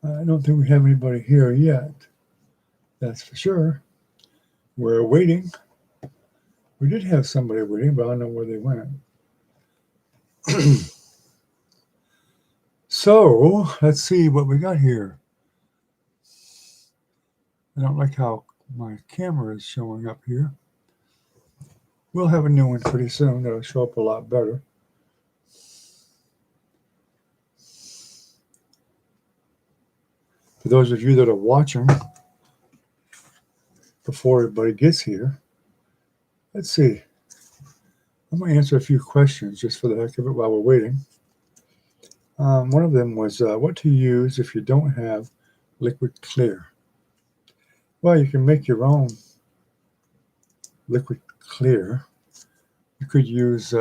I don't think we have anybody here yet. That's for sure. We're waiting. We did have somebody waiting, but I don't know where they went. So let's see what we got here. I don't like how my camera is showing up here. We'll have a new one pretty soon that'll show up a lot better. For those of you that are watching before everybody gets here, let's see. I'm going to answer a few questions just for the heck of it while we're waiting. One of them was what to use if you don't have liquid clear. Well, you can make your own liquid clear. You could use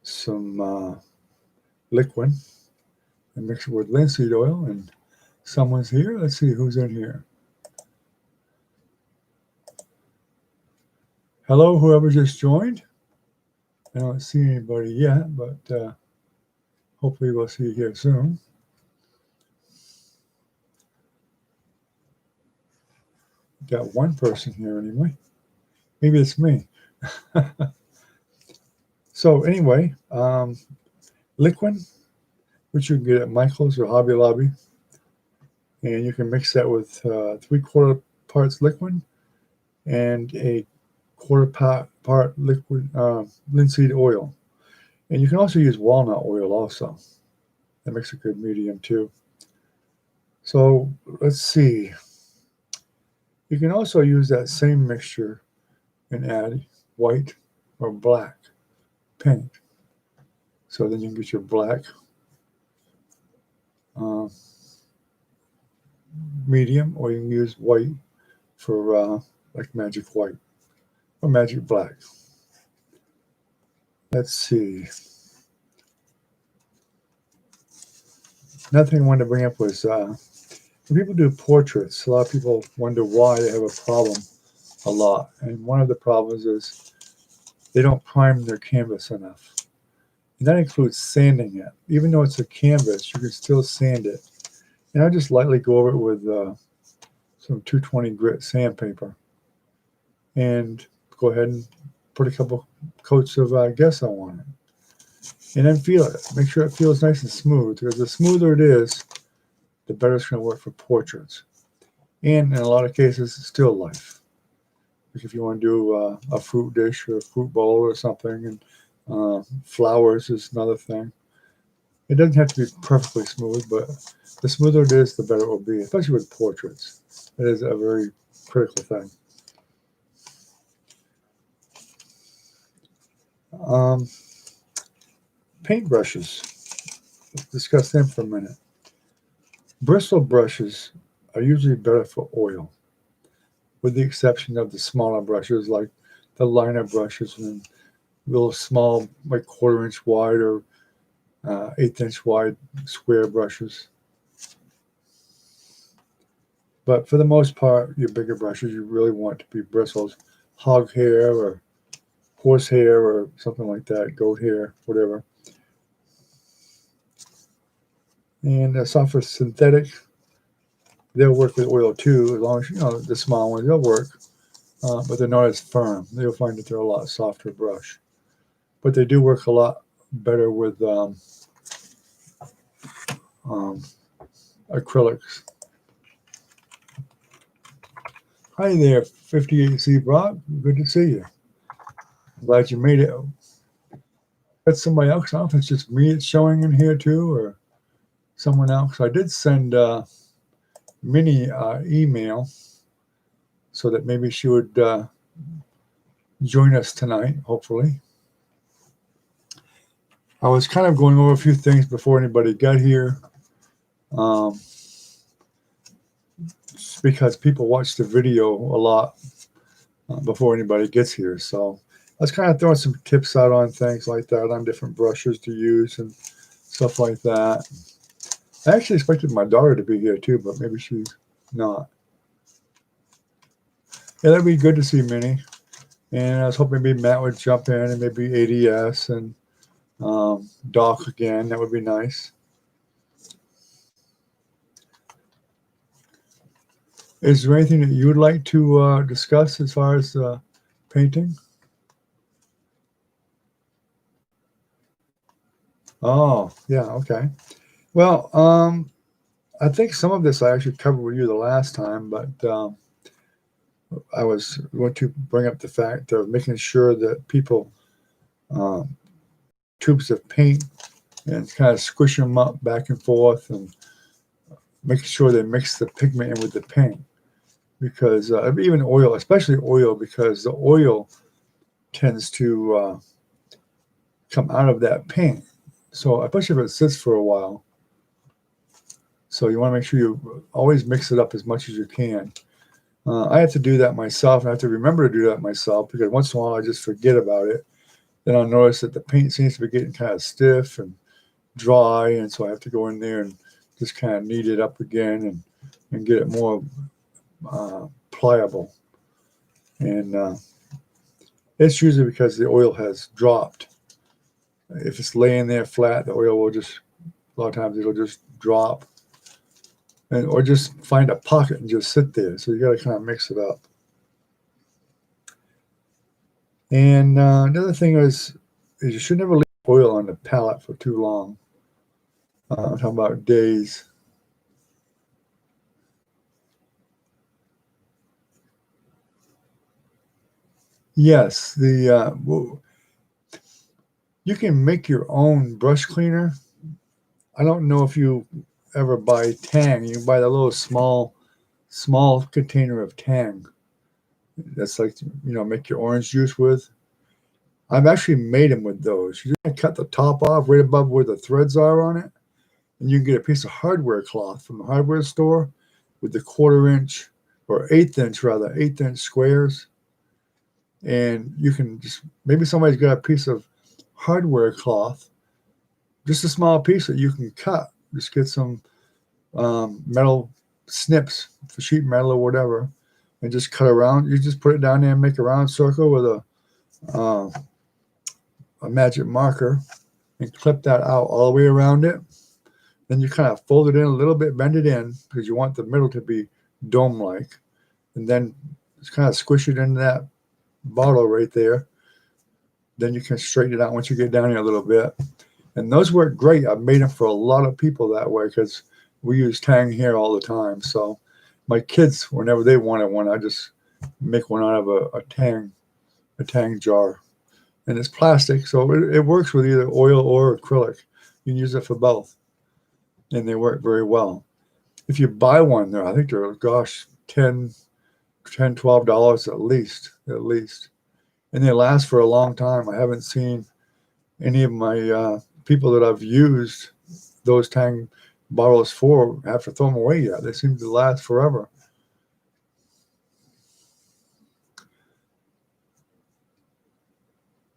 some Liquin and mix it with linseed oil. And someone's here. Let's see who's in here. Hello, whoever just joined. I don't see anybody yet, but hopefully we'll see you here soon. Got one person here anyway. Maybe it's me. So anyway, Liquin, which you can get at Michael's or Hobby Lobby. And you can mix that with 3/4 parts Liquin and a 1/4 part liquid linseed oil. And you can also use walnut oil also. That makes a good medium too. So let's see. You can also use that same mixture and add white or black paint. So then you can get your black medium, or you can use white for like magic white or magic black. Let's see. Another thing I wanted to bring up was when people do portraits, a lot of people wonder why they have a problem a lot. And one of the problems is they don't prime their canvas enough. And that includes sanding it. Even though it's a canvas, you can still sand it. And I just lightly go over it with some 220 grit sandpaper. And go ahead and put a couple coats of gesso on it. And then feel it. Make sure it feels nice and smooth, because the smoother it is, the better it's going to work for portraits. And in a lot of cases, still life. Like if you want to do a fruit dish or a fruit bowl or something, and flowers is another thing. It doesn't have to be perfectly smooth, but the smoother it is, the better it will be, especially with portraits. It is a very critical thing. Paintbrushes. Let's discuss them for a minute. Bristle brushes are usually better for oil, with the exception of the smaller brushes like the liner brushes and little small, like 1/4 inch wide or 1/8 inch wide square brushes. But for the most part, your bigger brushes, you really want to be bristles, hog hair or horse hair or something like that, goat hair, whatever. And softer synthetic, they'll work with oil too, as long as, the small ones, they'll work. But they're not as firm. You'll find that they're a lot softer brush. But they do work a lot better with acrylics. Hi there, 58C Brock. Good to see you. Glad you made it. Got somebody else. I don't know if it's just me it's showing in here too, or someone else. I did send Minnie email so that maybe she would join us tonight, hopefully. I was kind of going over a few things before anybody got here. Um, because people watch the video a lot before anybody gets here. So I was kind of throwing some tips out on things like that, on different brushes to use and stuff like that. I actually expected my daughter to be here too, but maybe she's not. Yeah, that'd be good to see Minnie. And I was hoping maybe Matt would jump in and maybe ADS and Doc again. That would be nice. Is there anything that you would like to discuss as far as painting? Oh, yeah, okay. Well, I think some of this I actually covered with you the last time, but I was going to bring up the fact of making sure that people um, tubes of paint and kind of squish them up back and forth and making sure they mix the pigment in with the paint. Because even oil, especially oil, because the oil tends to come out of that paint. So especially if it sits for a while. So you want to make sure you always mix it up as much as you can. I have to do that myself, and I have to remember to do that myself because once in a while I just forget about it. Then I'll notice that the paint seems to be getting kind of stiff and dry, and so I have to go in there and just kind of knead it up again and get it more pliable. And it's usually because the oil has dropped. If it's laying there flat, the oil will just, a lot of times it'll just drop. Or just find a pocket and just sit there. So you got to kind of mix it up. And another thing is you should never leave oil on the palette for too long. I'm talking about days. Yes, you can make your own brush cleaner. I don't know if you ever buy Tang. You can buy the little small container of Tang. That's like, make your orange juice with. I've actually made them with those. You just cut the top off right above where the threads are on it, and you can get a piece of hardware cloth from the hardware store with the 1/4 inch or 1/8 inch rather, 1/8 inch squares. And you can just, maybe somebody's got a piece of hardware cloth, just a small piece that you can cut. Just get some metal snips for sheet metal or whatever, and just cut around. You just put it down there and make a round circle with a magic marker and clip that out all the way around it. Then you kind of fold it in a little bit, bend it in because you want the middle to be dome-like, and then just kind of squish it into that bottle right there. Then you can straighten it out once you get down here a little bit. And those work great. I've made them for a lot of people that way because we use Tang here all the time. So my kids, whenever they wanted one, I just make one out of a Tang jar. And it's plastic, so it works with either oil or acrylic. You can use it for both, and they work very well. If you buy one, I think they're, gosh, $10, $12 at least. And they last for a long time. I haven't seen any of my people that I've used those Tang bottles for have to throw them away yet. They seem to last forever.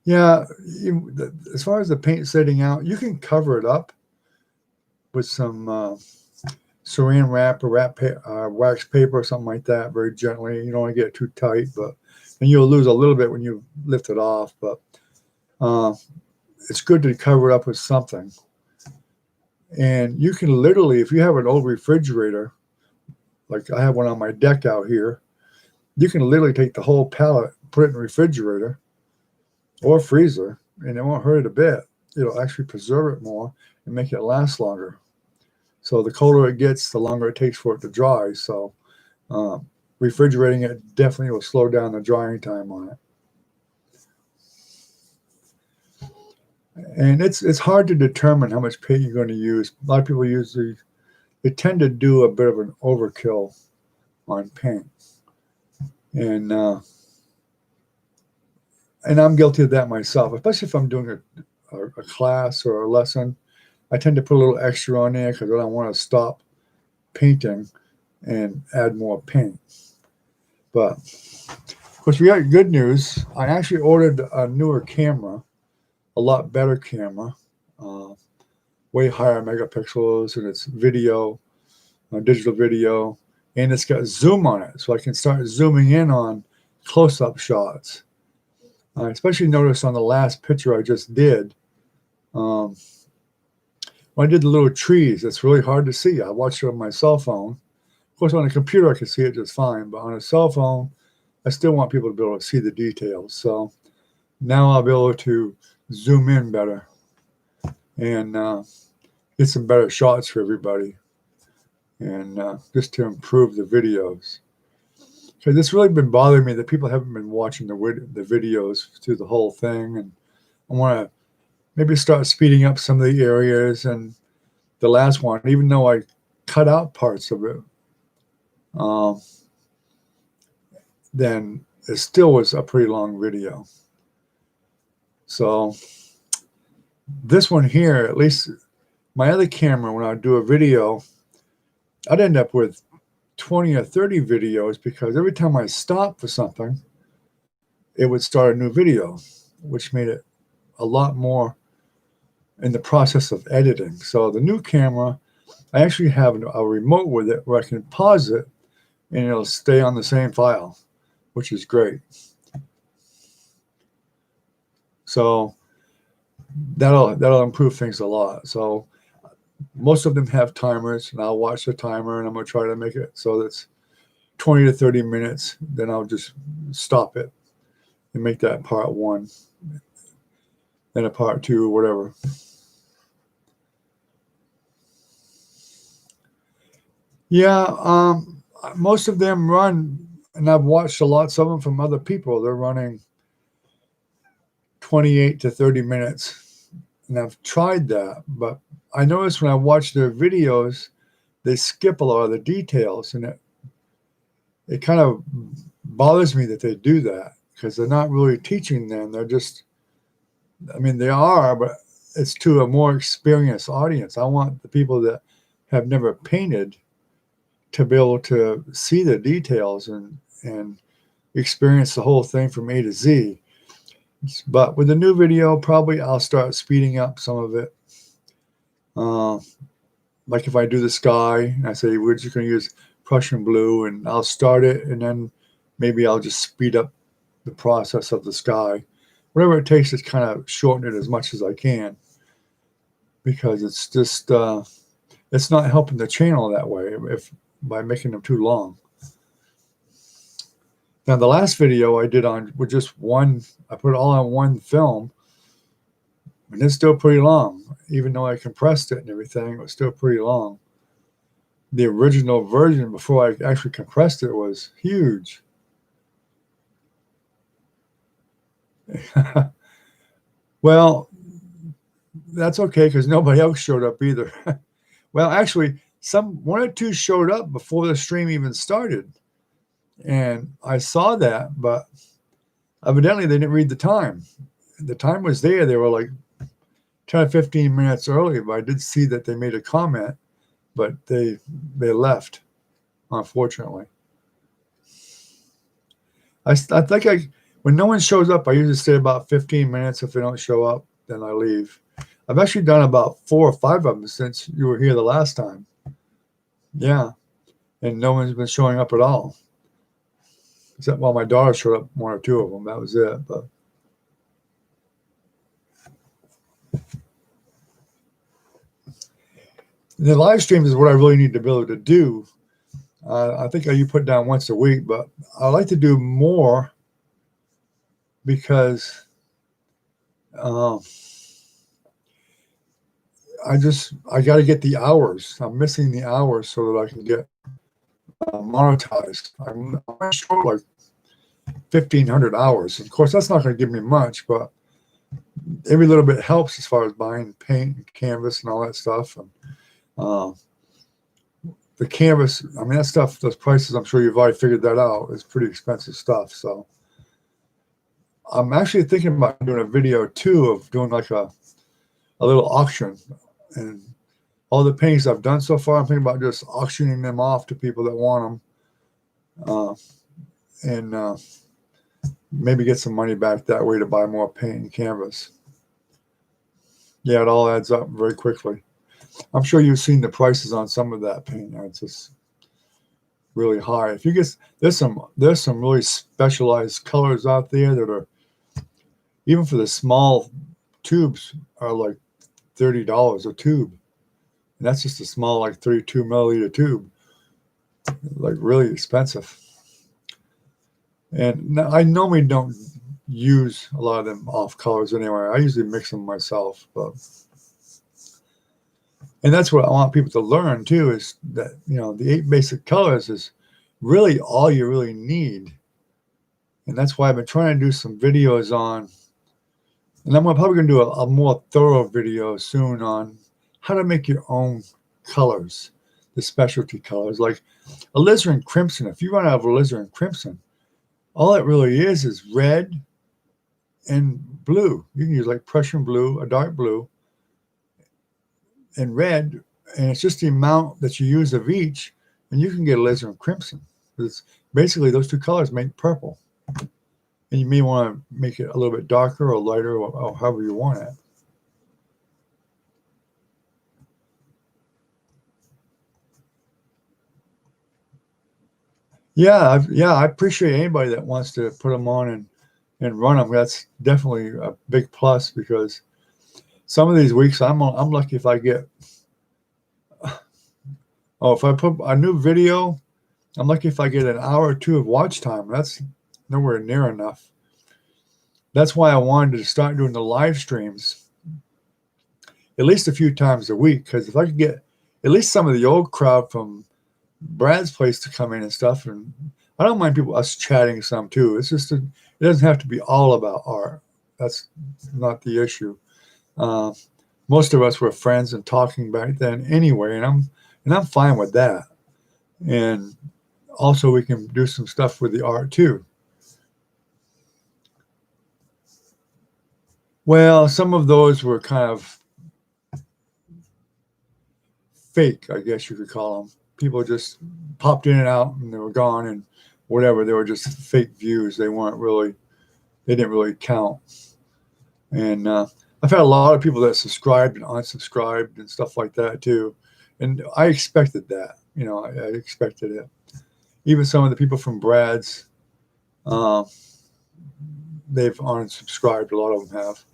Yeah, as far as the paint setting out, you can cover it up with some saran wrap or wax paper or something like that very gently. You don't want to get it too tight, and you'll lose a little bit when you lift it off. But it's good to cover it up with something. And you can literally, if you have an old refrigerator, like I have one on my deck out here, you can literally take the whole pallet, put it in the refrigerator or freezer, and it won't hurt it a bit. It'll actually preserve it more and make it last longer. So the colder it gets, the longer it takes for it to dry. So refrigerating it definitely will slow down the drying time on it. And it's hard to determine how much paint you're going to use. A lot of people they tend to do a bit of an overkill on paint. And I'm guilty of that myself, especially if I'm doing a class or a lesson, I tend to put a little extra on there because I don't want to stop painting and add more paint. But of course, we got good news. I actually ordered a newer camera, a lot better camera, way higher megapixels, and it's video, digital video, and it's got zoom on it, so I can start zooming in on close-up shots. I especially noticed on the last picture I just did, when I did the little trees, it's really hard to see. I watched it on my cell phone. Of course, on a computer, I can see it just fine, but on a cell phone, I still want people to be able to see the details. So now I'll be able to zoom in better and get some better shots for everybody, and just to improve the videos. Because it's really been bothering me that people haven't been watching the videos through the whole thing, and I want to maybe start speeding up some of the areas. And the last one, even though I cut out parts of it, then it still was a pretty long video. So this one here, at least my other camera, when I do a video, I'd end up with 20 or 30 videos, because every time I stopped for something, it would start a new video, which made it a lot more in the process of editing. So the new camera, I actually have a remote with it where I can pause it and it'll stay on the same file, which is great. So that'll improve things a lot. So most of them have timers, and I'll watch the timer, and I'm going to try to make it so that's 20 to 30 minutes. Then I'll just stop it and make that part one, then a part two, whatever. Yeah, most of them run, and I've watched lots of them from other people. They're running 28 to 30 minutes, and I've tried that, but I notice when I watch their videos, they skip a lot of the details, and it kind of bothers me that they do that, because they're not really teaching them. They're just, I mean, they are, but it's to a more experienced audience. I want the people that have never painted to be able to see the details and experience the whole thing from A to Z. But with the new video, probably I'll start speeding up some of it. Like if I do the sky, and I say we're just going to use Prussian blue, and I'll start it, and then maybe I'll just speed up the process of the sky. Whatever it takes to kind of shorten it as much as I can, because it's just it's not helping the channel that way by making them too long. Now the last video I did with just one, I put it all on one film, and it's still pretty long. Even though I compressed it and everything, it was still pretty long. The original version, before I actually compressed it, was huge. Well, that's okay, because nobody else showed up either. Well, actually, one or two showed up before the stream even started, and I saw that, but evidently they didn't read the time. The time was there. They were like 10 or 15 minutes early, but I did see that they made a comment, but they left, unfortunately. I think when no one shows up, I usually stay about 15 minutes. If they don't show up, then I leave. I've actually done about 4 or 5 of them since you were here the last time. Yeah, and no one's been showing up at all. Except, well, my daughter showed up 1 or 2 of them. That was it. But the live streams is what I really need to be able to do. I think you put down once a week, but I like to do more, because I got to get the hours. I'm missing the hours so that I can get monetized. I'm short like 1,500 hours. Of course, that's not going to give me much, but every little bit helps as far as buying paint and canvas and all that stuff. And the canvas, I mean, that stuff, those prices, I'm sure you've already figured that out. It's pretty expensive stuff. So I'm actually thinking about doing a video too of doing like a a little auction, and all the paintings I've done so far, I'm thinking about just auctioning them off to people that want them, and maybe get some money back that way to buy more paint and canvas. Yeah, it all adds up very quickly. I'm sure you've seen the prices on some of that paint. It's just really high. If you get there's some really specialized colors out there that are, even for the small tubes, are like $30 a tube. And that's just a small, like 32 milliliter tube, like really expensive. And I normally don't use a lot of them off colors anyway. I usually mix them myself. And that's what I want people to learn too, is that, the 8 basic colors is really all you really need. And that's why I've been trying to do some videos on, and I'm probably going to do a more thorough video soon on how to make your own colors, the specialty colors, like alizarin crimson. If you run out of alizarin crimson, all it really is red and blue. You can use like Prussian blue, a dark blue, and red, and it's just the amount that you use of each, and you can get alizarin crimson. It's basically those 2 colors make purple, and you may want to make it a little bit darker or lighter, or however you want it. Yeah, I appreciate anybody that wants to put them on and run them. That's definitely a big plus, because some of these weeks I'm lucky if I get, if I put a new video, I'm lucky if I get an hour or 2 of watch time. That's nowhere near enough. That's why I wanted to start doing the live streams at least a few times a week, because if I could get at least some of the old crowd from Brad's place to come in and stuff, and I don't mind us chatting some too. It's just it doesn't have to be all about art. That's not the issue. Most of us were friends and talking back then anyway, and I'm fine with that. And also, we can do some stuff with the art too. Well, some of those were kind of fake, I guess you could call them. People just popped in and out and they were gone, and whatever. They were just fake views. They didn't really count. And I've had a lot of people that subscribed and unsubscribed and stuff like that too. And I expected that. I expected it. Even some of the people from Brad's, they've unsubscribed. A lot of them have.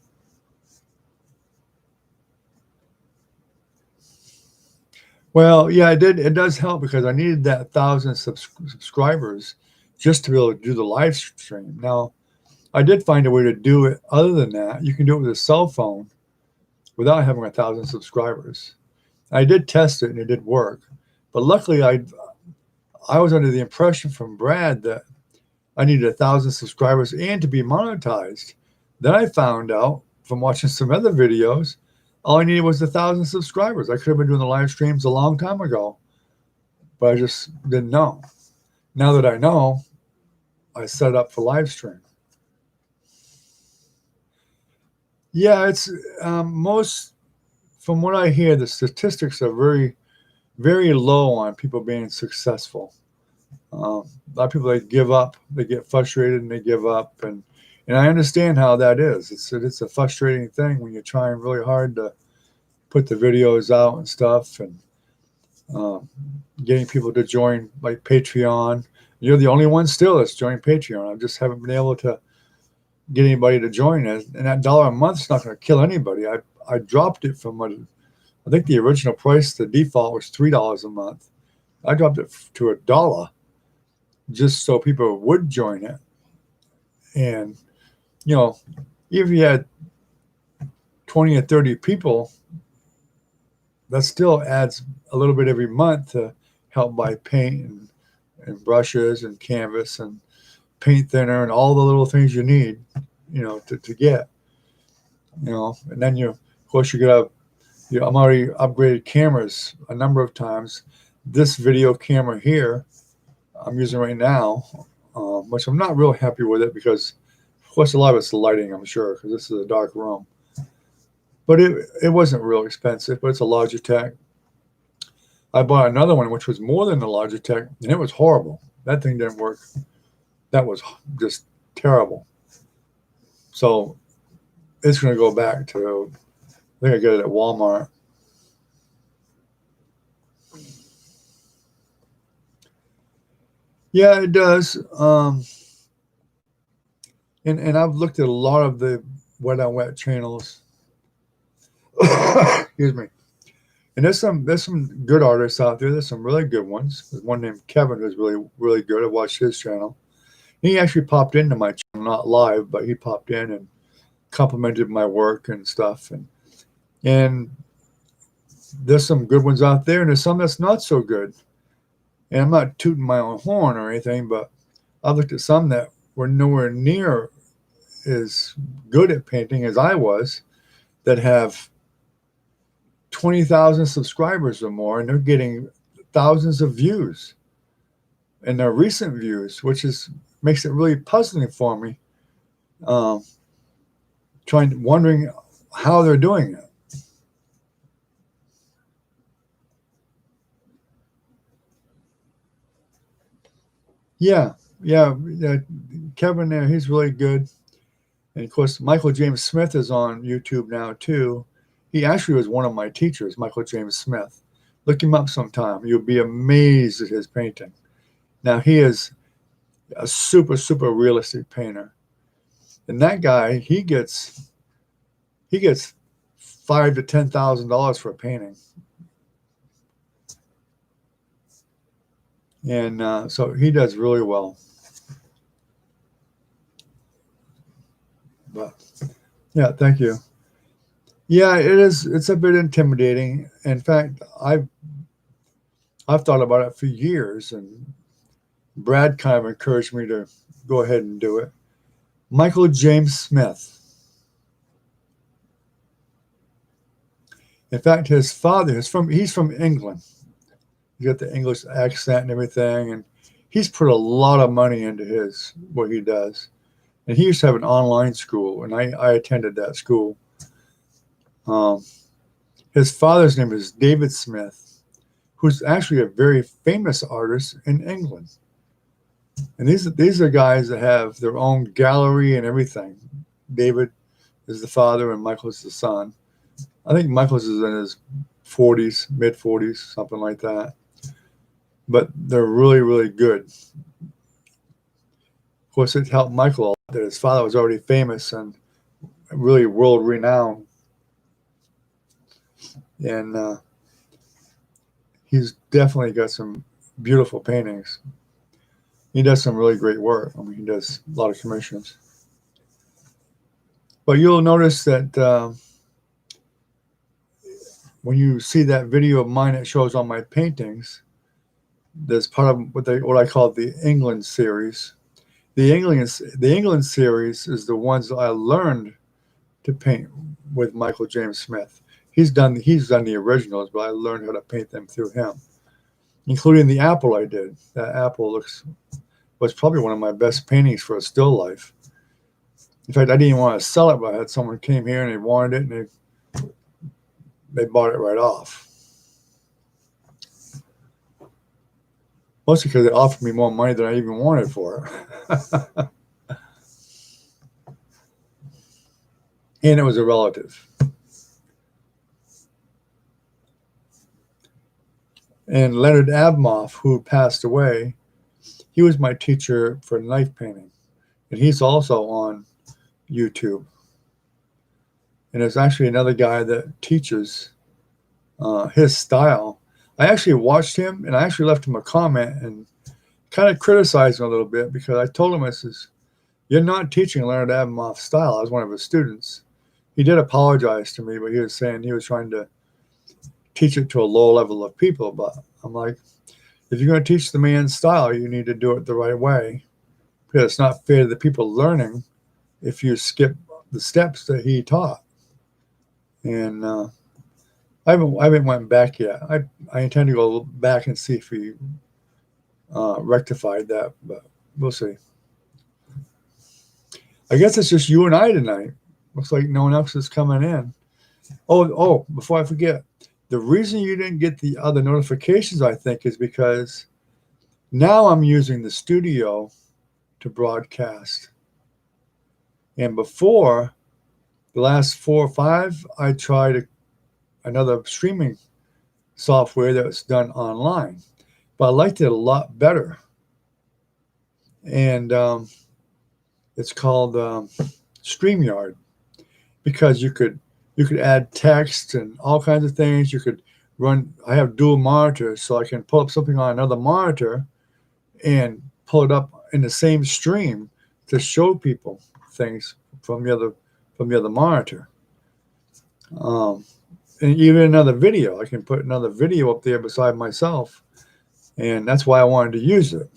Well, yeah, it did. It does help, because I needed that 1,000 subscribers just to be able to do the live stream. Now, I did find a way to do it other than that. You can do it with a cell phone without having 1,000 subscribers. I did test it and it did work. But luckily, I was under the impression from Brad that I needed 1,000 subscribers and to be monetized. Then I found out from watching some other videos, all I needed was 1,000 subscribers. I could have been doing the live streams a long time ago, but I just didn't know. Now that I know, I set up for live stream. Yeah, it's most, from what I hear, the statistics are very, very low on people being successful. A lot of people, they give up, they get frustrated and they give up, and I understand how that is. It's a frustrating thing when you're trying really hard to put the videos out and stuff, and getting people to join like Patreon. You're the only one still that's joined Patreon. I just haven't been able to get anybody to join it, and that $1 a month is not going to kill anybody. I dropped it from I think the original price, the default was $3 a month. I dropped it to $1 just so people would join it. And even if you had 20 or 30 people, that still adds a little bit every month to help buy paint and brushes and canvas and paint thinner and all the little things you need, to get, and then of course, you got to, I'm already upgraded cameras a number of times. This video camera here I'm using right now, which I'm not real happy with it, because of course a lot of it's the lighting, I'm sure, because this is a dark room. But it wasn't real expensive, but it's a Logitech. I bought another one, which was more than the Logitech, and it was horrible. That thing didn't work. That was just terrible. So it's going to go back to, I think I get it at Walmart. Yeah, it does. And I've looked at a lot of the Wet on Wet channels. Excuse me. And there's some good artists out there. There's some really good ones. There's one named Kevin who's really good. I watched his channel. He actually popped into my channel, not live, but he popped in and complimented my work and stuff. And there's some good ones out there, and there's some that's not so good. And I'm not tooting my own horn or anything, but I've looked at some that were nowhere near as good at painting as I was, that have 20,000 subscribers or more, and they're getting thousands of views. And they're recent views, which makes it really puzzling for me. Wondering how they're doing it. Yeah, Kevin there, he's really good. And of course, Michael James Smith is on YouTube now too. He actually was one of my teachers, Michael James Smith. Look him up sometime. You'll be amazed at his painting. Now, he is a super, super realistic painter. And that guy, he gets $5,000 to $10,000 for a painting. And so he does really well. But yeah, thank you. Yeah, it is. It's a bit intimidating. In fact, I've thought about it for years, and Brad kind of encouraged me to go ahead and do it. Michael James Smith. In fact, his father he's from England. He's got the English accent and everything, and he's put a lot of money into what he does. And he used to have an online school, and I attended that school. His father's name is David Smith, who's actually a very famous artist in England. And these are guys that have their own gallery and everything. David is the father, and Michael's the son. I think Michael's is in his 40s, mid 40s, something like that. But they're really, really good. Of course, it helped Michael a lot that his father was already famous and really world renowned. And he's definitely got some beautiful paintings. He does some really great work. I mean, he does a lot of commissions. But you'll notice that when you see that video of mine that shows all my paintings, there's part of what I call the England series. The England series is the ones that I learned to paint with Michael James Smith. He's done the originals, but I learned how to paint them through him, including the apple I did. That apple was probably one of my best paintings for a still life. In fact, I didn't even want to sell it, but I had someone came here and they wanted it, and they bought it right off. Mostly because they offered me more money than I even wanted for it. And it was a relative. And Leonard Abmoff, who passed away, he was my teacher for knife painting. And he's also on YouTube. And there's actually another guy that teaches his style. I actually watched him, and I actually left him a comment and kind of criticized him a little bit, because I told him, I says, "You're not teaching Leonard Abmoff's style." I was one of his students. He did apologize to me, but he was saying he was trying to teach it to a low level of people. But I'm like, if you're going to teach the man's style, you need to do it the right way, because it's not fair to the people learning if you skip the steps that he taught. And I haven't went back yet. I intend to go back and see if he rectified that, but we'll see. I guess it's just you and I tonight. Looks like no one else is coming in. Before I forget, the reason you didn't get the other notifications, I think, is because now I'm using the studio to broadcast. And before, the last 4 or 5, I tried another streaming software that's done online, but I liked it a lot better. And it's called StreamYard, because you could add text and all kinds of things. You could run. I have dual monitors, so I can pull up something on another monitor and pull it up in the same stream to show people things from the other monitor. Um, and even another video, I can put another video up there beside myself, and that's why I wanted to use it.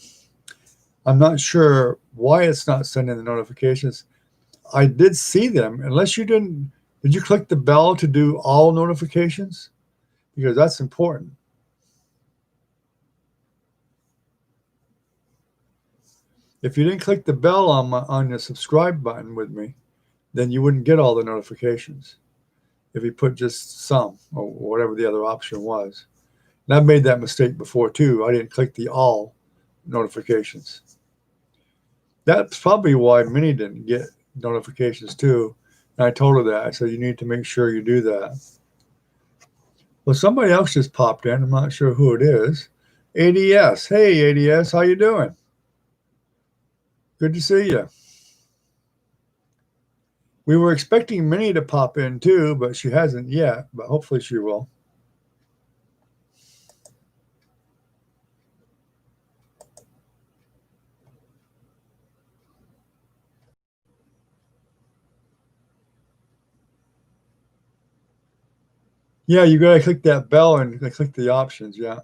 I'm not sure why it's not sending the notifications. I did see them, unless you didn't. Did you click the bell to do all notifications? Because that's important. If you didn't click the bell on the subscribe button with me, then you wouldn't get all the notifications. If you put just some, or whatever the other option was. And I've made that mistake before too. I didn't click the all notifications. That's probably why Minnie didn't get notifications too. And I told her that. I said, you need to make sure you do that. Well, somebody else just popped in. I'm not sure who it is. ADS. Hey, ADS, how you doing? Good to see you. We were expecting Minnie to pop in too, but she hasn't yet, but hopefully she will. Yeah, you gotta click that bell and click the options, yeah.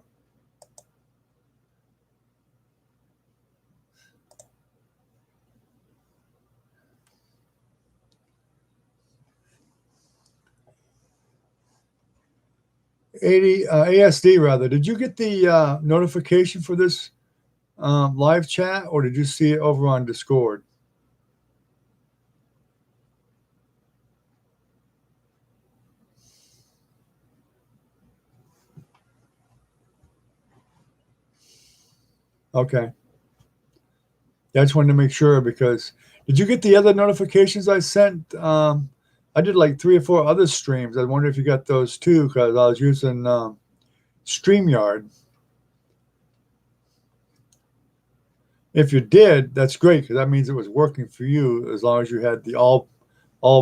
ASD rather. Did you get the notification for this live chat, or did you see it over on Discord? Okay. Yeah, I just wanted to make sure, because did you get the other notifications I sent? I did like 3 or 4 other streams. I wonder if you got those too, because I was using StreamYard. If you did, that's great, because that means it was working for you, as long as you had the all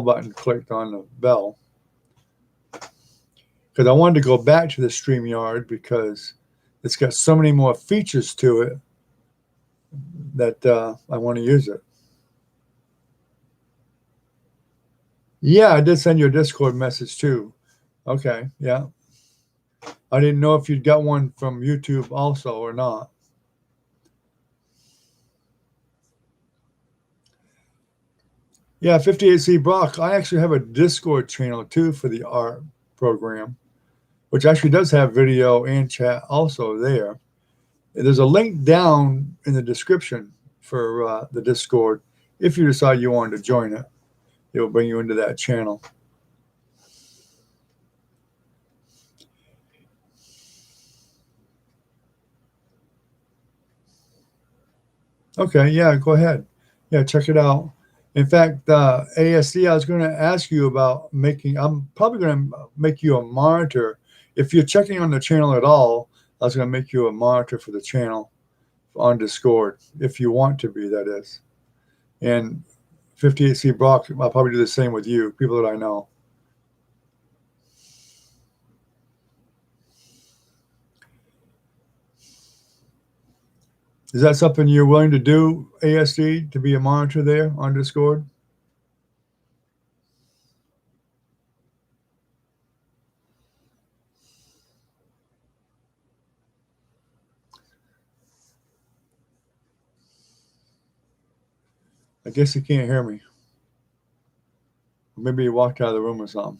button clicked on the bell. Because I wanted to go back to the StreamYard because it's got so many more features to it that I want to use it. Yeah, I did send you a Discord message too. Okay, yeah. I didn't know if you'd got one from YouTube also or not. Yeah, 58C Brock. I actually have a Discord channel too for the art program, which actually does have video and chat also there. There's a link down in the description for the Discord. If you decide you wanted to join it, it will bring you into that channel. Okay, yeah, go ahead. Yeah, check it out. In fact, ASD, I was going to ask you about I'm probably going to make you a monitor. If you're checking on the channel at all, I was going to make you a monitor for the channel on Discord, if you want to be, that is. And 58C Brock, I'll probably do the same with you, people that I know. Is that something you're willing to do, ASD, to be a monitor there on Discord? I guess you can't hear me. Maybe you walked out of the room or something.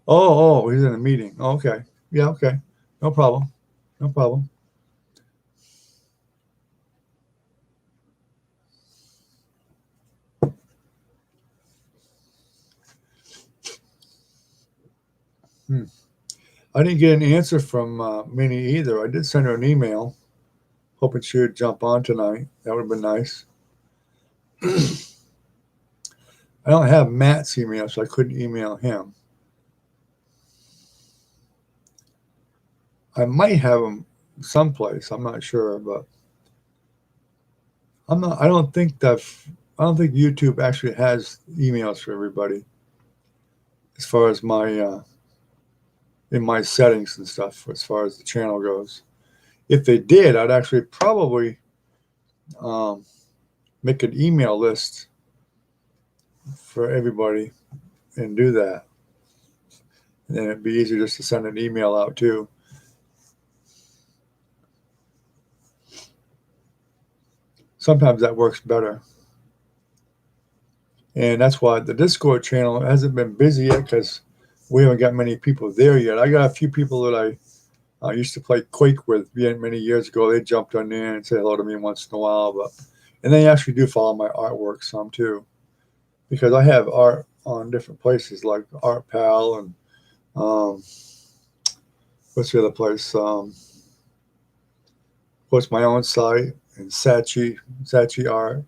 Oh, he's in a meeting. Oh, okay. Yeah, okay. No problem. No problem. I didn't get an answer from Minnie either. I did send her an email, hoping she would jump on tonight. That would have been nice. I don't have Matt's email, so I couldn't email him. I might have him someplace. I'm not sure, but I'm not. I don't think YouTube actually has emails for everybody, as far as my in my settings and stuff, as far as the channel goes. If they did, I'd actually probably make an email list for everybody and do that. And then it'd be easier just to send an email out too. Sometimes that works better. And that's why the Discord channel hasn't been busy yet, because we haven't got many people there yet. I got a few people that I used to play Quake with many years ago. They jumped on there and say hello to me once in a while. And they actually do follow my artwork some too, because I have art on different places like Art Pal and what's the other place? Of course, my own site and Sachi Art.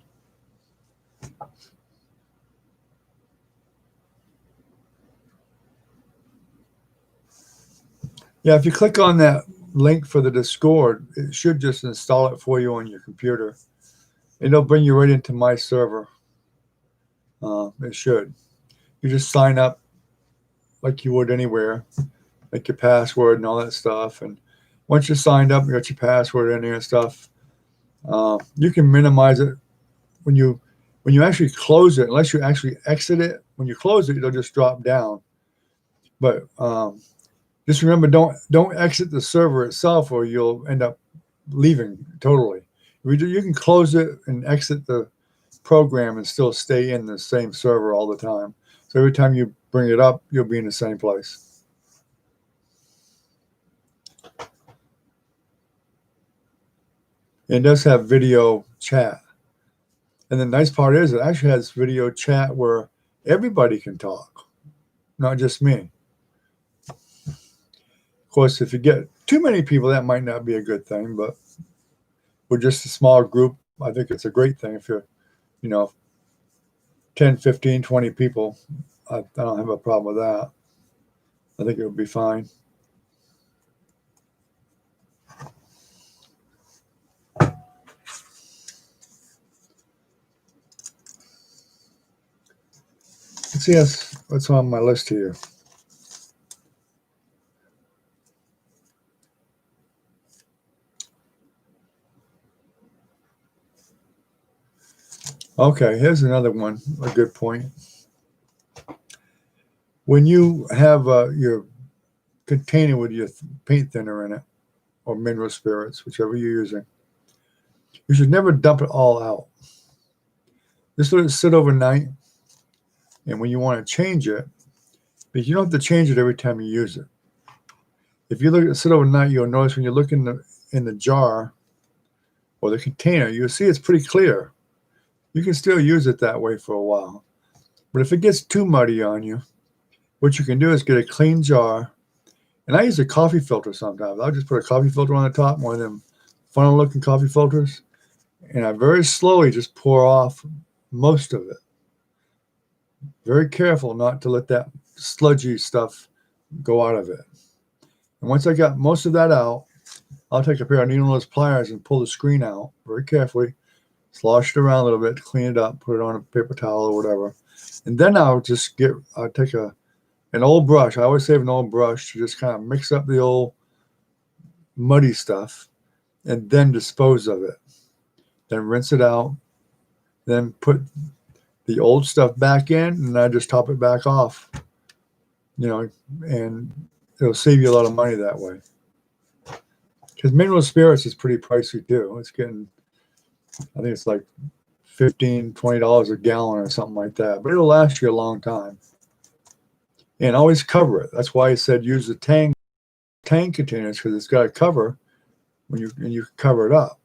Yeah, if you click on that link for the Discord, it should just install it for you on your computer. It'll bring you right into my server. It should. You just sign up like you would anywhere, like your password and all that stuff. And once you're signed up, you got your password in there and stuff. You can minimize it when you actually close it. Unless you actually exit it, when you close it, it'll just drop down. But just remember, don't exit the server itself, or you'll end up leaving totally. You can close it and exit the program and still stay in the same server all the time. So every time you bring it up, you'll be in the same place. It does have video chat. And the nice part is it actually has video chat where everybody can talk, not just me. Of course, if you get too many people, that might not be a good thing, but with just a small group, I think it's a great thing. If you're, 10, 15, 20 people, I don't have a problem with that. I think it would be fine. Let's see what's on my list here. Okay, here's another one, a good point. When you have your container with your paint thinner in it, or mineral spirits, whichever you're using, you should never dump it all out. Just let it sit overnight, and when you want to change it, because you don't have to change it every time you use it. If you let it sit overnight, you'll notice when you look in the jar or the container, you'll see it's pretty clear. You can still use it that way for a while. But if it gets too muddy on you, what you can do is get a clean jar. And I use a coffee filter sometimes. I'll just put a coffee filter on the top, one of them funnel-looking coffee filters, and I very slowly just pour off most of it. Very careful not to let that sludgy stuff go out of it. And once I got most of that out, I'll take a pair of needle-nose pliers and pull the screen out very carefully, slosh it around a little bit, clean it up, put it on a paper towel or whatever. And then I'll take an old brush. I always save an old brush to just kind of mix up the old muddy stuff and then dispose of it. Then rinse it out, then put the old stuff back in, and I just top it back off, and it'll save you a lot of money that way. Because mineral spirits is pretty pricey too. It's getting, I think it's like $15, $20 a gallon or something like that, but it'll last you a long time. And always cover it. That's why I said use the tank containers, because it's got a cover and you cover it up.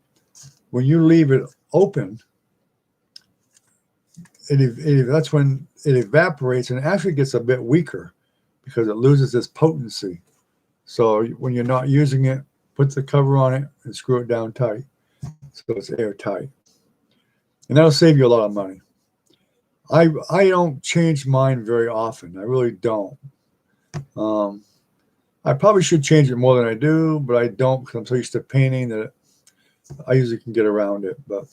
When you leave it open, that's when it evaporates and actually gets a bit weaker, because it loses its potency. So when you're not using it, put the cover on it and screw it down tight so it's airtight. And that'll save you a lot of money. I don't change mine very often. I really don't. I probably should change it more than I do, but I don't because I'm so used to painting that I usually can get around it. But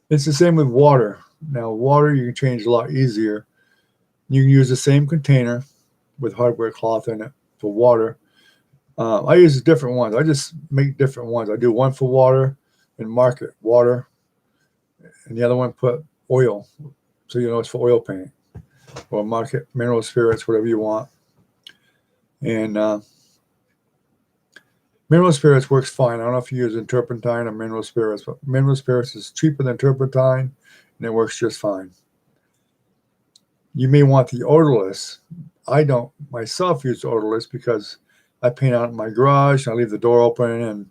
it's the same with water. Now, water you can change a lot easier. You can use the same container with hardware cloth in it for water. I use different ones. I just make different ones. I do one for water and mark it water, and the other one put oil, so you know it's for oil paint, or mark it mineral spirits, whatever you want. And mineral spirits works fine. I don't know if you use turpentine or mineral spirits, but mineral spirits is cheaper than turpentine, and it works just fine. You may want the odorless. I don't myself use odorless because I paint out in my garage and I leave the door open and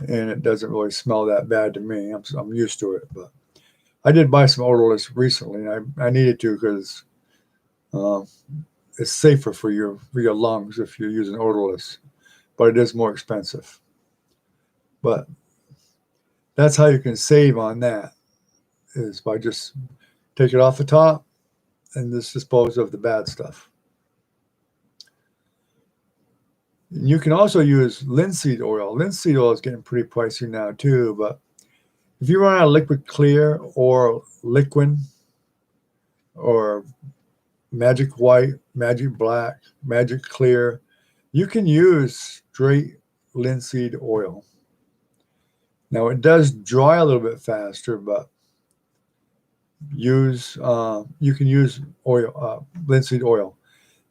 it doesn't really smell that bad to me. I'm used to it. But I did buy some odorless recently, and I needed to because it's safer for your lungs if you're using odorless, but it is more expensive. But that's how you can save on that, is by just take it off the top and just dispose of the bad stuff. You can also use linseed oil. Linseed oil is getting pretty pricey now too, but if you run out of liquid clear or Liquin or magic white, magic black, magic clear, you can use straight linseed oil. Now it does dry a little bit faster, but you can use oil, linseed oil.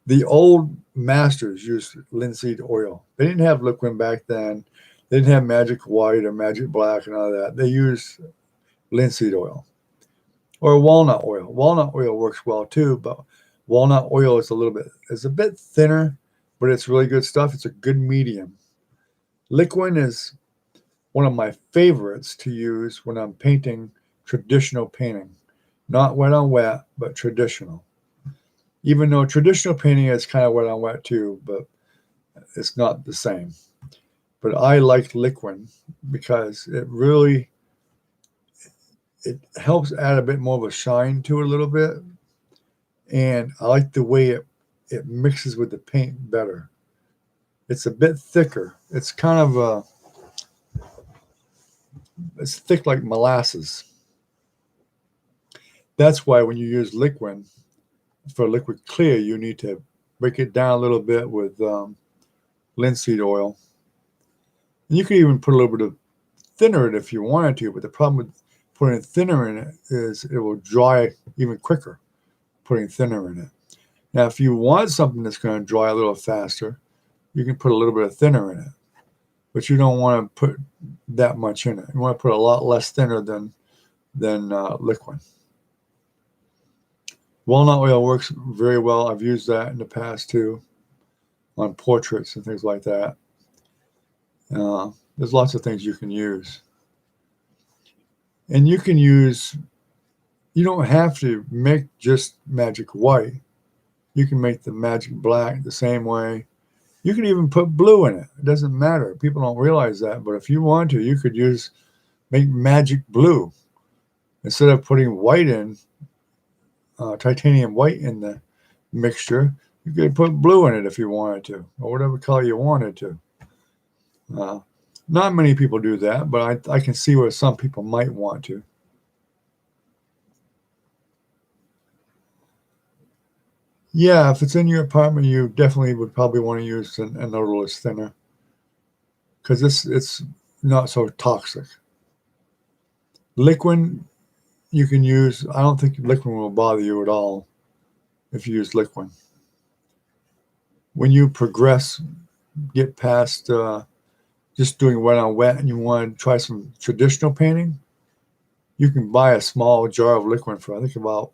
The old masters used linseed oil. They didn't have Liquin back then. They didn't have magic white or magic black and all that. They used linseed oil or walnut oil. Walnut oil works well too, but walnut oil is a bit thinner, but it's really good stuff. It's a good medium. Liquin is one of my favorites to use when I'm painting traditional painting. Not wet on wet, but traditional. Even though traditional painting is kind of wet on wet too, but it's not the same. But I like Liquin because it helps add a bit more of a shine to it a little bit. And I like the way it mixes with the paint better. It's a bit thicker. It's kind of it's thick like molasses. That's why when you use Liquin for liquid clear, you need to break it down a little bit with linseed oil. And you can even put a little bit of thinner in it if you wanted to, but the problem with putting thinner in it is it will dry even quicker, putting thinner in it. Now, if you want something that's going to dry a little faster, you can put a little bit of thinner in it, but you don't want to put that much in it. You want to put a lot less thinner than Liquin. Walnut oil works very well. I've used that in the past too, on portraits and things like that. There's lots of things you can use. And you don't have to make just magic white. You can make the magic black the same way. You can even put blue in it. It doesn't matter. People don't realize that, but if you want to, you could make magic blue. Instead of putting white in, titanium white in the mixture, you could put blue in it if you wanted to, or whatever color you wanted to. Not many people do that, but I can see where some people might want to. Yeah, if it's in your apartment, you definitely would probably want to use an odorless thinner because it's not so toxic. Liquin you can use. I don't think Liquin will bother you at all if you use Liquin. When you get past just doing wet on wet and you want to try some traditional painting, you can buy a small jar of Liquin for I think about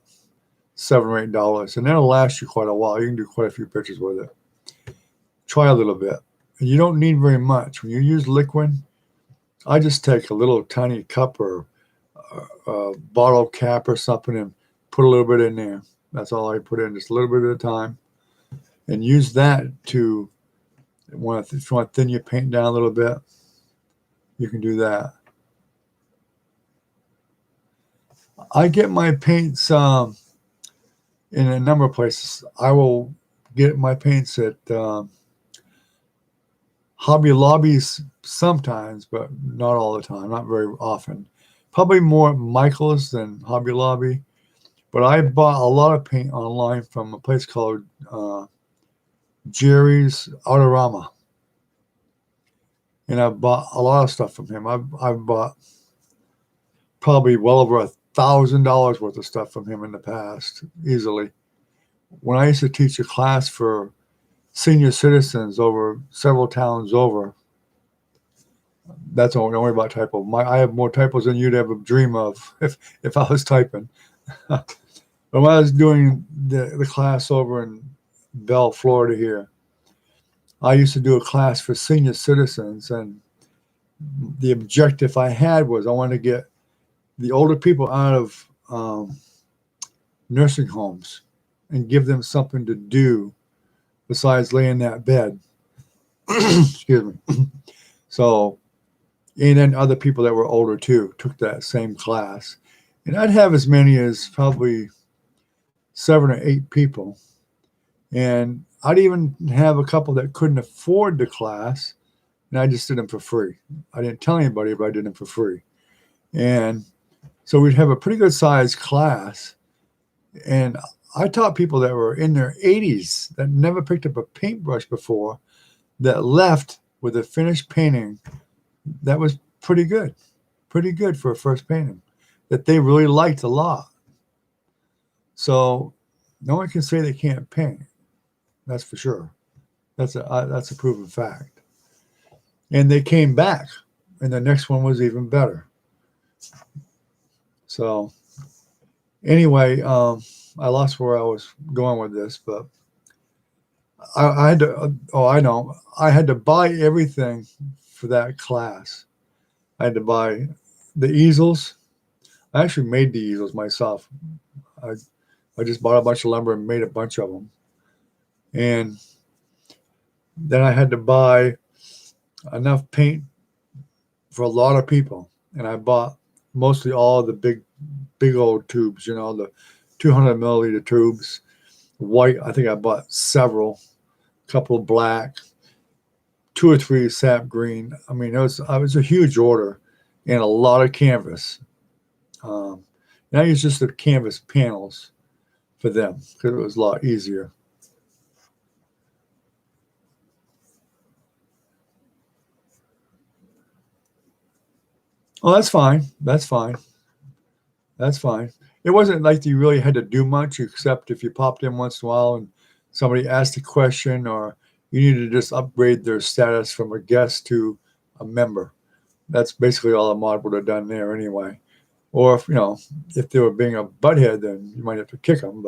$7 or $8, and that'll last you quite a while. You can do quite a few pictures with it. Try a little bit. And you don't need very much. When you use Liquin, I just take a little tiny cup or a bottle cap or something and put a little bit in there. That's all I put in, just a little bit at a time. and use that to, if you want to thin your paint down a little bit, you can do that. I get my paints in a number of places. I will get my paints at Hobby Lobbies sometimes, but not all the time, not very often. Probably more Michael's than Hobby Lobby. But I bought a lot of paint online from a place called Jerry's Autorama. And I bought a lot of stuff from him. I've bought probably well over $1,000 worth of stuff from him in the past, easily. When I used to teach a class for senior citizens over several towns over, don't worry about typo. I have more typos than you'd ever dream of if I was typing. But when I was doing the class over in Bell, Florida here, I used to do a class for senior citizens, and the objective I had was I wanted to get the older people out of nursing homes and give them something to do besides lay in that bed. Excuse me. So, and then other people that were older too took that same class. And I'd have as many as probably 7 or 8 people. And I'd even have a couple that couldn't afford the class, and I just did them for free. I didn't tell anybody, but I did them for free. And so we'd have a pretty good sized class. And I taught people that were in their 80s that never picked up a paintbrush before, that left with a finished painting that was pretty good for a first painting that they really liked a lot. So no one can say they can't paint. That's for sure. That's a proven fact. And they came back, and the next one was even better. So anyway, I lost where I was going with this, but I had to. Oh, I know. I had to buy everything for that class. I had to buy the easels. I actually made the easels myself. I just bought a bunch of lumber and made a bunch of them. And then I had to buy enough paint for a lot of people. And I bought mostly all the big old tubes, the 200 milliliter tubes. White, I think I bought several, a couple of black, 2 or 3 sap green. I mean, it was a huge order and a lot of canvas. And I used just the canvas panels for them because it was a lot easier. Oh, that's fine. That's fine. That's fine. It wasn't like you really had to do much, except if you popped in once in a while and somebody asked a question, or you needed to just upgrade their status from a guest to a member. That's basically all a mod would have done there anyway. Or if they were being a butthead, then you might have to kick them,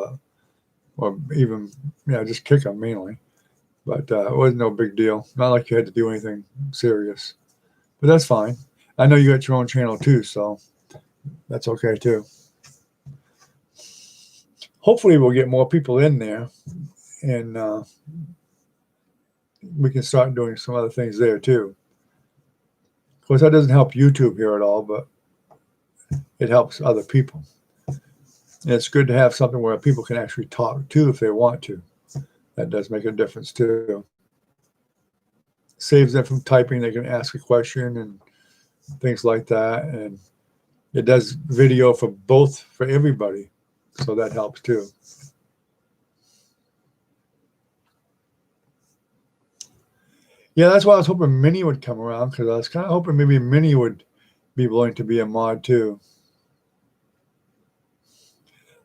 or even just kick them mainly. But it wasn't no big deal. Not like you had to do anything serious. But that's fine. I know you got your own channel too, so that's okay too. Hopefully we'll get more people in there, and we can start doing some other things there too. Of course, that doesn't help YouTube here at all, but it helps other people. And it's good to have something where people can actually talk to if they want to. That does make a difference too. Saves them from typing. They can ask a question and things like that. And it does video for everybody. So that helps too. Yeah, that's why I was hoping Minnie would come around, because I was kind of hoping maybe Minnie would be willing to be a mod too.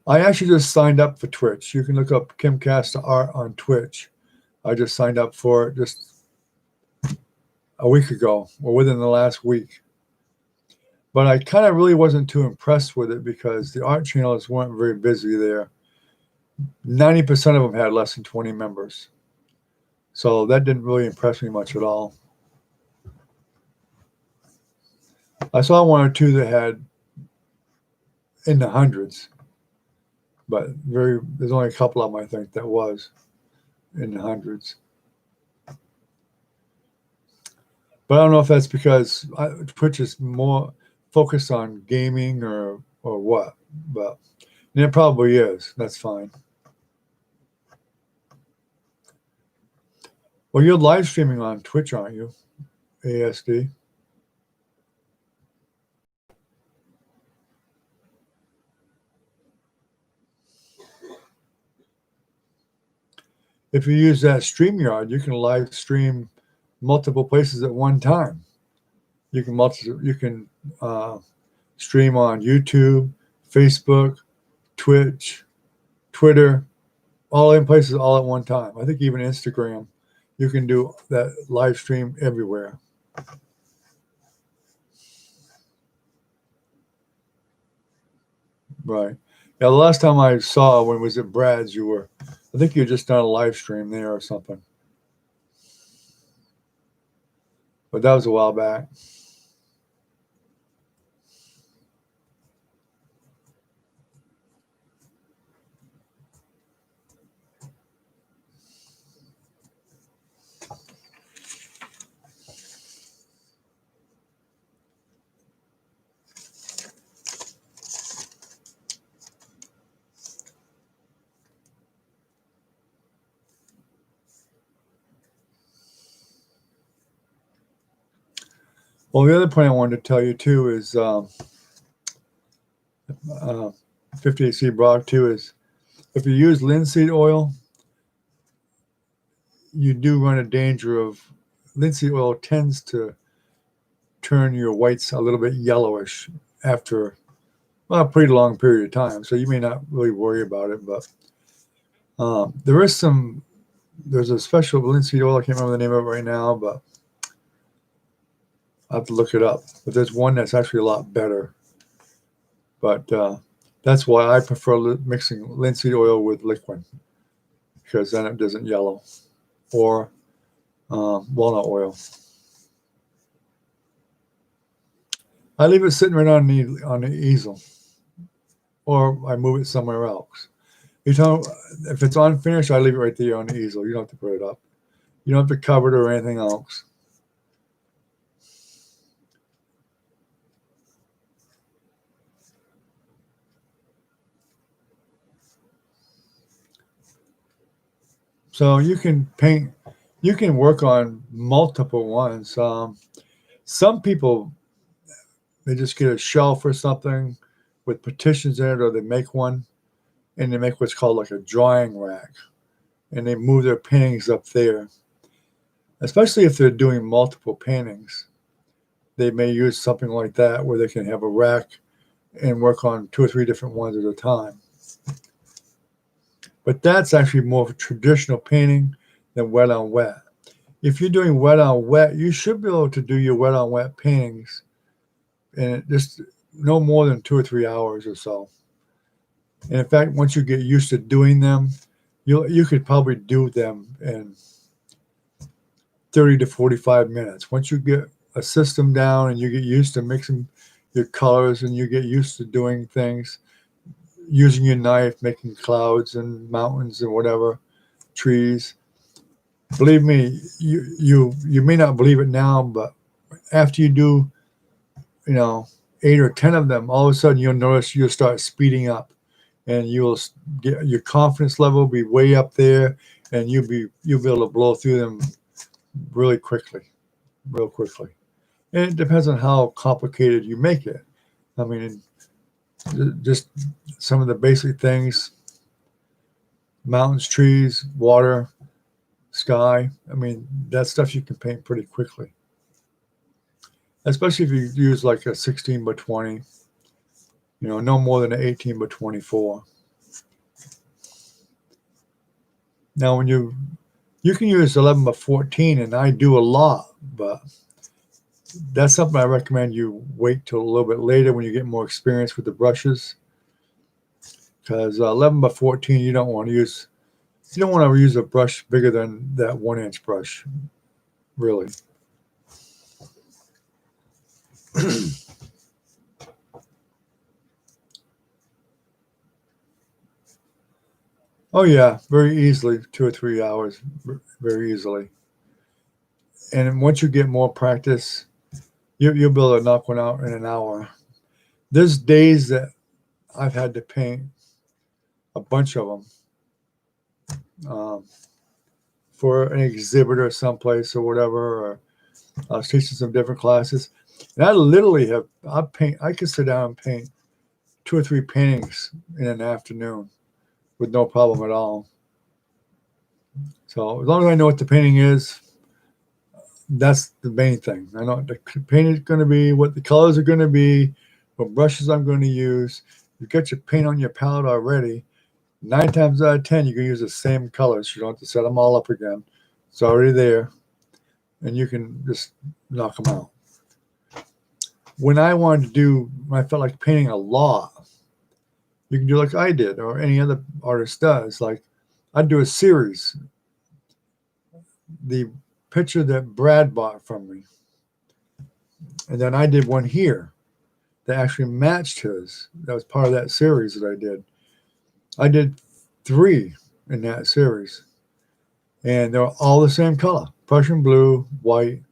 I actually just signed up for Twitch. You can look up Kimcast Art on Twitch. I just signed up for it just a week ago, or within the last week. But I kind of really wasn't too impressed with it because the art channels weren't very busy there. 90% of them had less than 20 members. So that didn't really impress me much at all. I saw 1 or 2 that had in the hundreds, but there's only a couple of them, I think, that was. in the hundreds. But I don't know if that's because Twitch is more focused on gaming or what. But it probably is. That's fine. Well, you're live streaming on Twitch, aren't you? ASD. If you use that StreamYard, you can live stream multiple places at one time. You can stream on YouTube, Facebook, Twitch, Twitter, all in places all at one time. I think even Instagram, you can do that live stream everywhere. Right. Yeah, the last time I saw when it was at Brad's, I think you just done a live stream there or something. But that was a while back. Well, the other point I wanted to tell you too is 58C Brock too is if you use linseed oil, you do run a danger of linseed oil tends to turn your whites a little bit yellowish after a pretty long period of time. So you may not really worry about it, but there's a special linseed oil. I can't remember the name of it right now, but I'll have to look it up. But there's one that's actually a lot better. But that's why I prefer mixing linseed oil with Liquin, because then it doesn't yellow, or walnut oil. I leave it sitting right on the easel, or I move it somewhere else. If it's unfinished, I leave it right there on the easel. You don't have to put it up. You don't have to cover it or anything else. So you can paint, you can work on multiple ones. Some people, they just get a shelf or something with petitions in it, or they make one and they make what's called like a drawing rack, and they move their paintings up there. Especially if they're doing multiple paintings, they may use something like that where they can have a rack and work on 2 or 3 different ones at a time. But that's actually more of a traditional painting than wet on wet. If you're doing wet on wet, you should be able to do your wet on wet paintings in just no more than 2 or 3 hours or so. And in fact, once you get used to doing them, you could probably do them in 30 to 45 minutes. Once you get a system down and you get used to mixing your colors and you get used to doing things, using your knife, making clouds and mountains and whatever, trees. Believe me, you may not believe it now, but after you do, 8 or 10 of them, all of a sudden you'll notice you'll start speeding up, and you'll get your confidence level will be way up there, and you'll be able to blow through them real quickly. And it depends on how complicated you make it. I mean, just some of the basic things: mountains, trees, water, sky. I mean, that stuff you can paint pretty quickly, especially if you use like a 16 by 20, no more than an 18 by 24. Now, when you can use 11 by 14, and I do a lot, but that's something I recommend you wait till a little bit later when you get more experience with the brushes, because 11 by 14, you don't want to use a brush bigger than that 1-inch brush, really. Oh yeah, very easily, 2 or 3 hours, very easily. And once you get more practice, you'll be able to knock one out in an hour. There's days that I've had to paint a bunch of them for an exhibit or someplace or whatever, or I was teaching some different classes. And I literally I could sit down and paint 2 or 3 paintings in an afternoon with no problem at all. So as long as I know what the painting is, that's the main thing. I know what the paint is going to be, what the colors are going to be, what brushes I'm going to use. You get your paint on your palette already. 9 times out of 10, you can use the same colors. You don't have to set them all up again. It's already there, and you can just knock them out. When I felt like painting a lot, you can do like I did or any other artist does. Like I'd do a series. The picture that Brad bought from me, and then I did one here that actually matched his. That was part of that series that I did. I did 3 in that series, and they were all the same color: Prussian blue, white.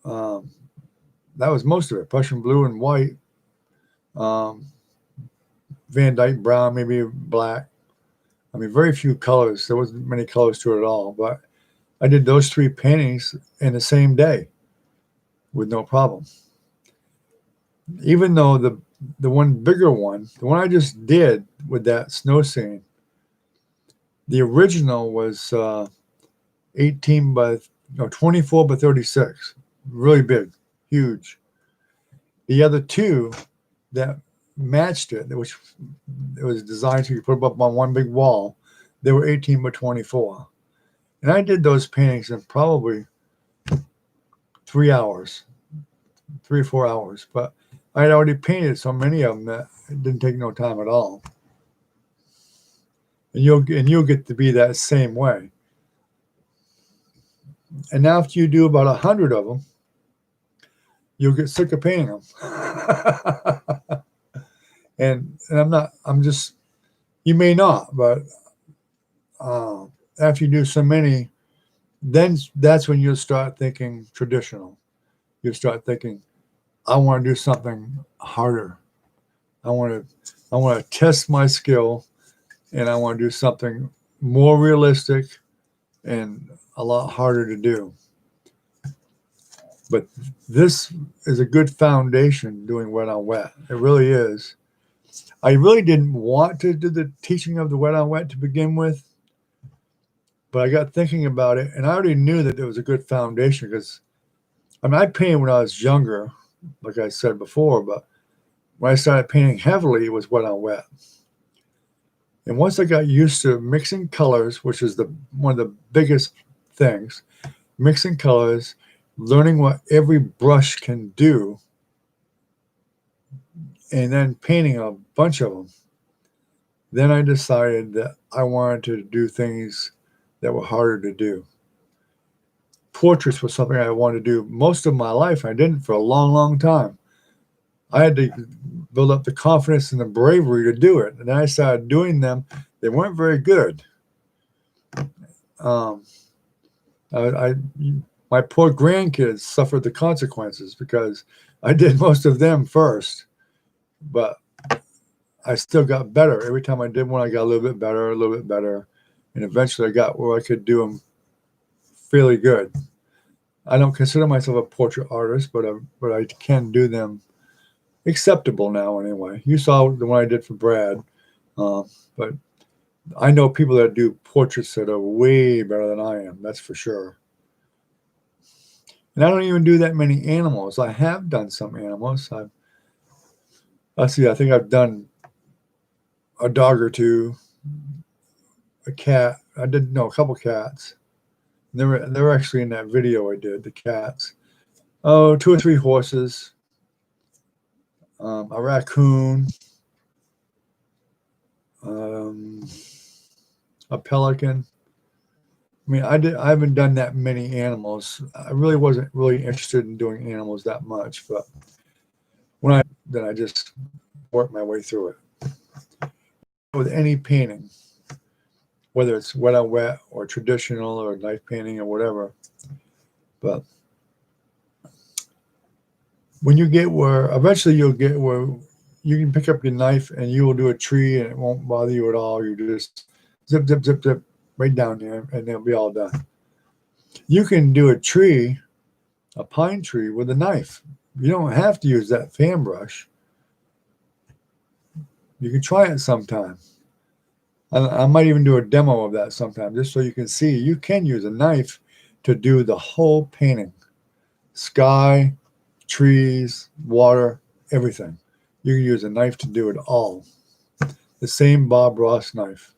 Um, that was most of it: Prussian blue and white. Um, Van Dyke brown, maybe black. I mean, very few colors. There wasn't many colors to it at all. But I did those 3 paintings in the same day with no problem. Even though the one bigger one, the one I just did with that snow scene, the original was 24 by 36, really big, huge. The other 2 that matched it, which it was designed so you put them up on one big wall, they were 18 by 24. And I did those paintings in probably 3 hours, 3 or 4 hours. But I had already painted so many of them that it didn't take no time at all. And you'll get to be that same way. And now after you do about 100 of them, you'll get sick of painting them. and I'm just, you may not, but after you do so many, then that's when you'll start thinking traditional. You'll start thinking, I want to do something harder. I want to test my skill, and I want to do something more realistic and a lot harder to do. But this is a good foundation doing wet on wet. It really is. I really didn't want to do the teaching of the wet on wet to begin with, but I got thinking about it, and I already knew that it was a good foundation because, I mean, I painted when I was younger, like I said before, but when I started painting heavily, it was wet on wet. And once I got used to mixing colors, which is one of the biggest things, mixing colors, learning what every brush can do, and then painting a bunch of them, then I decided that I wanted to do things that were harder to do. Portraits was something I wanted to do most of my life. I didn't for a long, long time. I had to build up the confidence and the bravery to do it. And then I started doing them. They weren't very good. My poor grandkids suffered the consequences because I did most of them first. But I still got better. Every time I did one, I got a little bit better. And eventually I got where I could do them fairly good. I don't consider myself a portrait artist, but I can do them acceptable now anyway. You saw the one I did for Brad, but I know people that do portraits that are way better than I am. That's for sure. And I don't even do that many animals. I have done some animals. Let's see. I think I've done a dog or 2, a cat. A couple cats. They were actually in that video I did. The cats. 2 or 3 horses. A raccoon. A pelican. I mean, I haven't done that many animals. I really wasn't really interested in doing animals that much, but then I just worked my way through it. With any painting, whether it's wet on wet or traditional or knife painting or whatever. But when you get where, eventually you'll get where you can pick up your knife and you will do a tree and it won't bother you at all. You just zip, zip, zip, zip right down there and it'll be all done. You can do a tree, a pine tree with a knife. You don't have to use that fan brush. You can try it sometime. I might even do a demo of that sometime just so you can see you can use a knife to do the whole painting. Sky, trees, water, everything. You can use a knife to do it all. The same Bob Ross knife.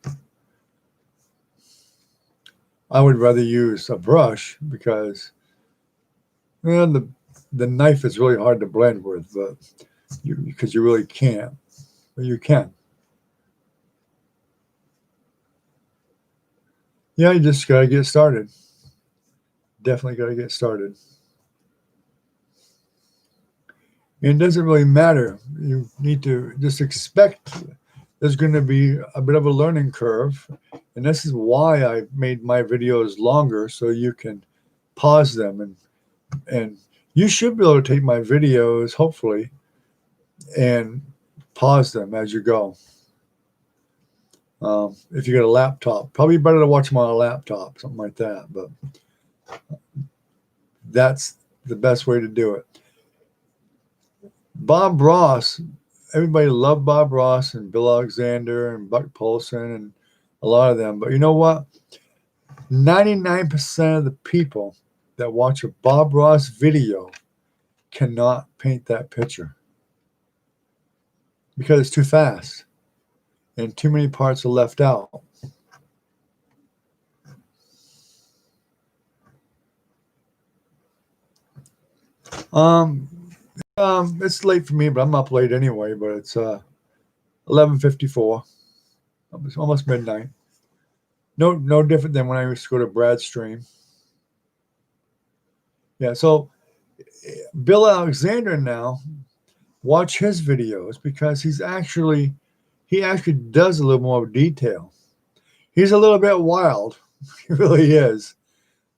I would rather use a brush because the knife is really hard to blend with, but because you really can't. But you can. Yeah, you just gotta get started. Definitely gotta get started. And it doesn't really matter. You need to just expect there's going to be a bit of a learning curve. And this is why I made my videos longer so you can pause them. And you should be able to take my videos, hopefully, and pause them as you go. If you got a laptop, probably better to watch them on a laptop, something like that. But that's the best way to do it. Bob Ross, everybody loved Bob Ross and Bill Alexander and Buck Polson and a lot of them. But you know what? 99% of the people that watch a Bob Ross video cannot paint that picture because it's too fast and too many parts are left out. It's late for me, but I'm up late anyway. But it's 11:54. It's almost midnight. No different than when I used to go to Brad's stream. Yeah, so Bill Alexander now, watch his videos because he actually does a little more detail. He's a little bit wild, he really is.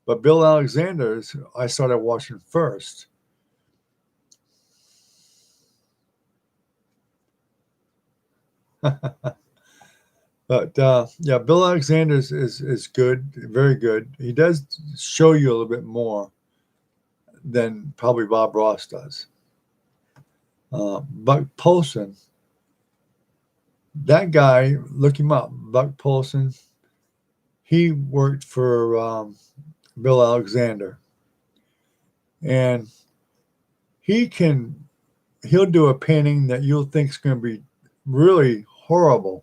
But Bill Alexander's I started watching first. But yeah, Bill Alexander is good, very good. He does show you a little bit more than probably Bob Ross does. Buck Polson, that guy, look him up. Buck Polson, he worked for Bill Alexander, and he'll do a painting that you'll think is going to be really horrible.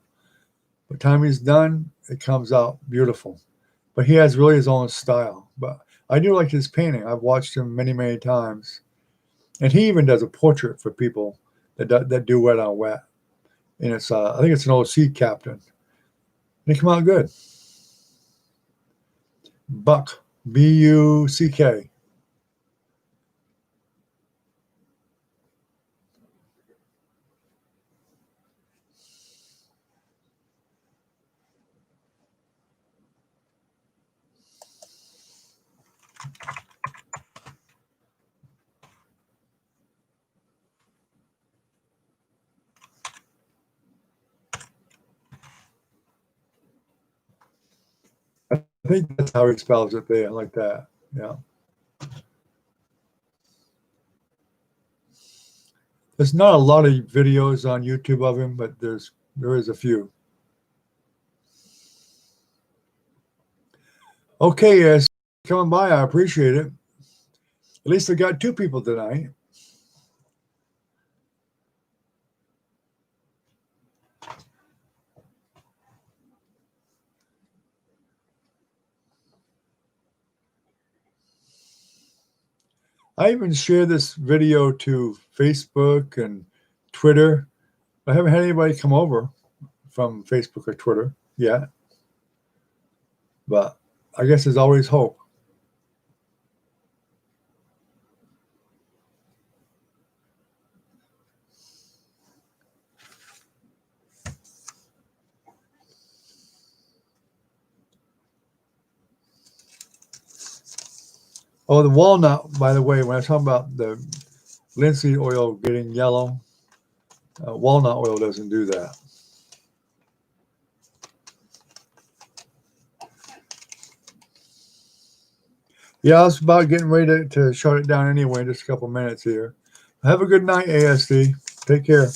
By the time he's done, it comes out beautiful. But he has really his own style. But I do like his painting. I've watched him many times, and he even does a portrait for people that do wet on wet. And it's I think it's an old sea captain. They come out good. Buck, Buck. I think that's how he spells it there, like that. Yeah. There's not a lot of videos on YouTube of him, but there is a few. Okay, yes, coming by. I appreciate it. At least I got two people tonight. I even share this video to Facebook and Twitter. I haven't had anybody come over from Facebook or Twitter yet, but I guess there's always hope. Oh, the walnut, by the way, when I was talking about the linseed oil getting yellow, walnut oil doesn't do that. Yeah, I was about getting ready to shut it down anyway in just a couple minutes here. Have a good night, ASD. Take care.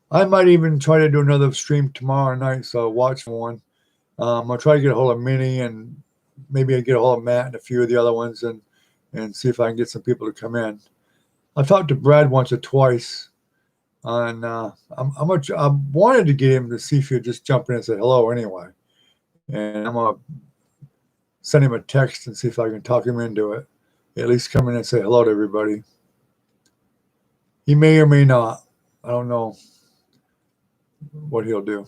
I might even try to do another stream tomorrow night, so watch for one. I'll try to get a hold of Minnie and maybe I get a hold of Matt and a few of the other ones and see if I can get some people to come in. I talked to Brad once or twice, and I wanted to get him to see if he'd just jump in and say hello anyway. And I'm gonna send him a text and see if I can talk him into it. At least come in and say hello to everybody. He may or may not. I don't know what he'll do.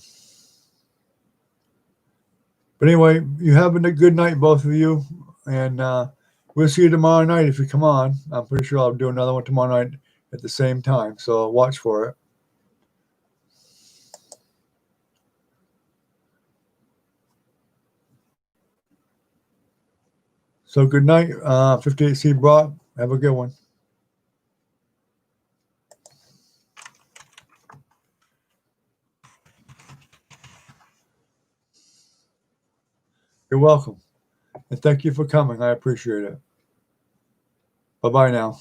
But anyway, you have a good night, both of you, and we'll see you tomorrow night if you come on. I'm pretty sure I'll do another one tomorrow night at the same time, so watch for it. So good night, 58C Brock. Have a good one. You're welcome. And thank you for coming. I appreciate it. Bye-bye now.